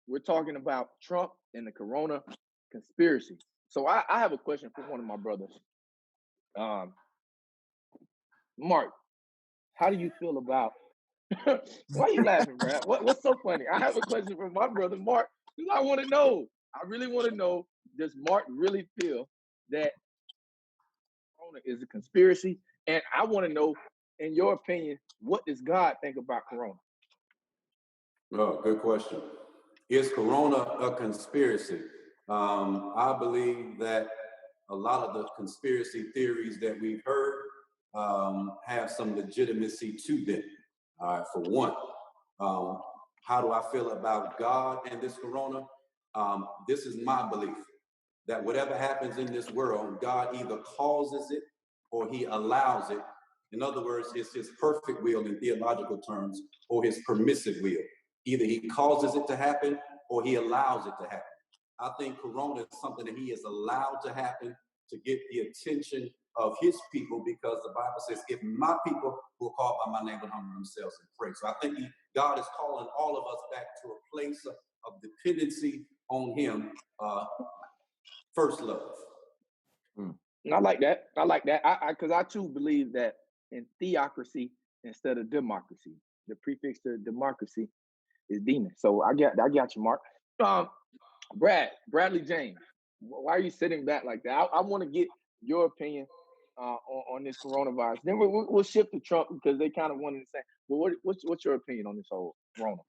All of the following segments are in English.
we're talking about Trump and the Corona conspiracy. So I have a question for one of my brothers. Um, Mark, how do you feel about? Why are you laughing, Brad? What's so funny? I have a question for my brother Mark because I want to know. I really want to know. Does Mark really feel that Corona is a conspiracy? And I want to know, in your opinion, what does God think about Corona? Oh, good question. Is Corona a conspiracy? I believe that a lot of the conspiracy theories that we've heard have some legitimacy to them. For one, how do I feel about God and this Corona? This is my belief that whatever happens in this world, God either causes it or he allows it. In other words, it's his perfect will in theological terms or his permissive will. Either he causes it to happen or he allows it to happen. I think Corona is something that he has allowed to happen to get the attention of his people, because the Bible says, if my people who are called by my name will humble themselves and pray. So I think God is calling all of us back to a place of dependency on him, first love. I like that. I like that. Because I too believe that in theocracy instead of democracy. The prefix to democracy is demon. So I got you, Mark. Bradley James, why are you sitting back like that? I want to get your opinion on this coronavirus. Then we'll shift to Trump because they kind of wanted to say, well, what's your opinion on this whole corona?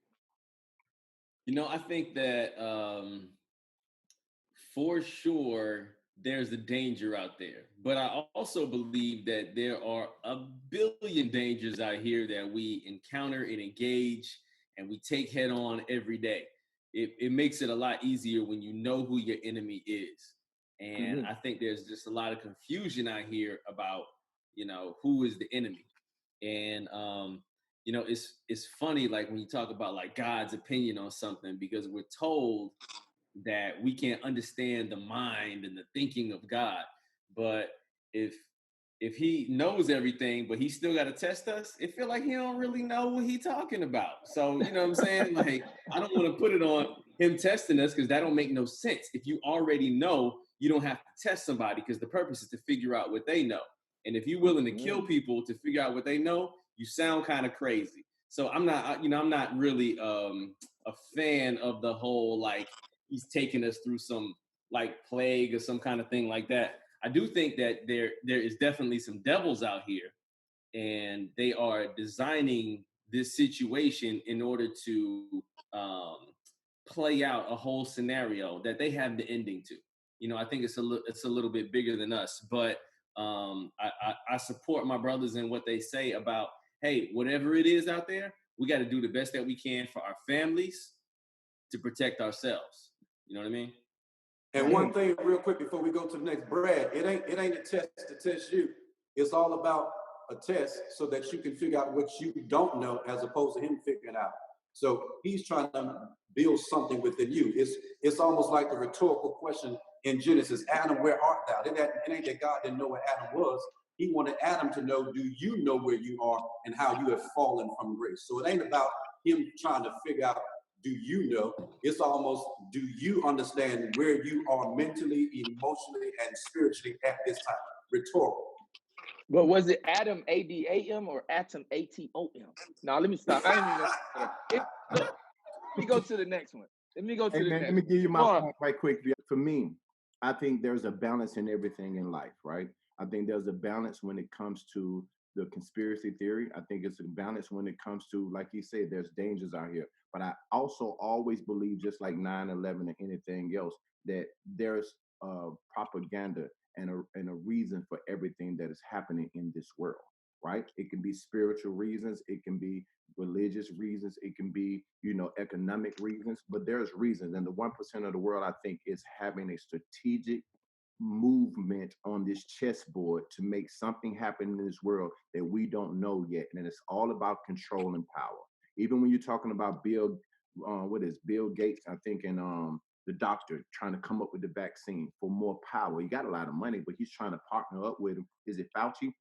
I think that for sure there's a danger out there, but I also believe that there are a billion dangers out here that we encounter and engage and we take head on every day. It makes it a lot easier when you know who your enemy is. And I think there's just a lot of confusion out here about, who is the enemy. And, it's funny, like when you talk about like God's opinion on something, because we're told that we can't understand the mind and the thinking of God. But if he knows everything, but he still got to test us, it feel like he don't really know what he talking about. So, you know what I'm saying? Like, I don't want to put it on him testing us because that don't make no sense. If you already know, you don't have to test somebody because the purpose is to figure out what they know. And if you're willing to kill people to figure out what they know, you sound kind of crazy. So I'm not really a fan of the whole, like, he's taking us through some like plague or some kind of thing like that. I do think that there is definitely some devils out here, and they are designing this situation in order to play out a whole scenario that they have the ending to. I think it's a little bit bigger than us, but I support my brothers in what they say about, hey, whatever it is out there, we got to do the best that we can for our families to protect ourselves. You know what I mean? And one thing real quick before we go to the next, Brad, it ain't a test to test you. It's all about a test so that you can figure out what you don't know as opposed to him figuring out. So he's trying to build something within you. It's almost like the rhetorical question in Genesis, Adam, where art thou? It ain't that God didn't know where Adam was. He wanted Adam to know, do you know where you are and how you have fallen from grace? So it ain't about him trying to figure out, do you know? It's almost, do you understand where you are mentally, emotionally, and spiritually at this time? Rhetorical. But was it Adam ADAM or Atom ATOM? Now let me stop. I ain't even gonna look. Let me go to the next one. Let me give you my point right quick. For me, I think there's a balance in everything in life, right? I think there's a balance when it comes to the conspiracy theory. I think it's a balance when it comes to, like you said, there's dangers out here. But I also always believe, just like 9/11 and anything else, that there's propaganda and a reason for everything that is happening in this world, right? It can be spiritual reasons, it can be religious reasons, it can be, economic reasons, but there's reasons. And the 1% of the world, I think, is having a strategic movement on this chessboard to make something happen in this world that we don't know yet. And it's all about control and power. Even when you're talking about Bill Gates, I think, and the doctor trying to come up with the vaccine for more power. He got a lot of money, but he's trying to partner up with, is it Fauci,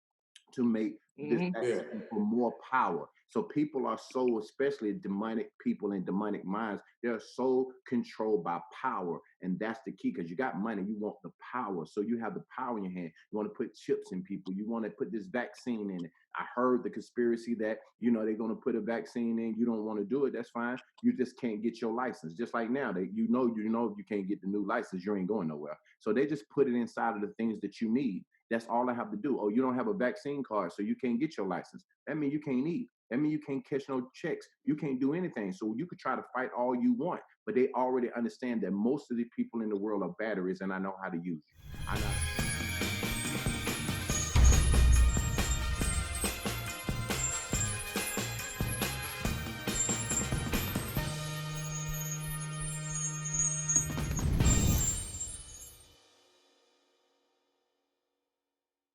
to make this vaccine for more power. So people are so, especially demonic people and demonic minds, they're so controlled by power. And that's the key, because you got money, you want the power. So you have the power in your hand. You want to put chips in people. You want to put this vaccine in it. I heard the conspiracy that, they're going to put a vaccine in. You don't want to do it. That's fine. You just can't get your license. Just like now, if you can't get the new license, you ain't going nowhere. So they just put it inside of the things that you need. That's all I have to do. Oh, you don't have a vaccine card, so you can't get your license. That means you can't eat. That means you can't catch no checks. You can't do anything. So you could try to fight all you want, but they already understand that most of the people in the world are batteries, and I know how to use it. I know.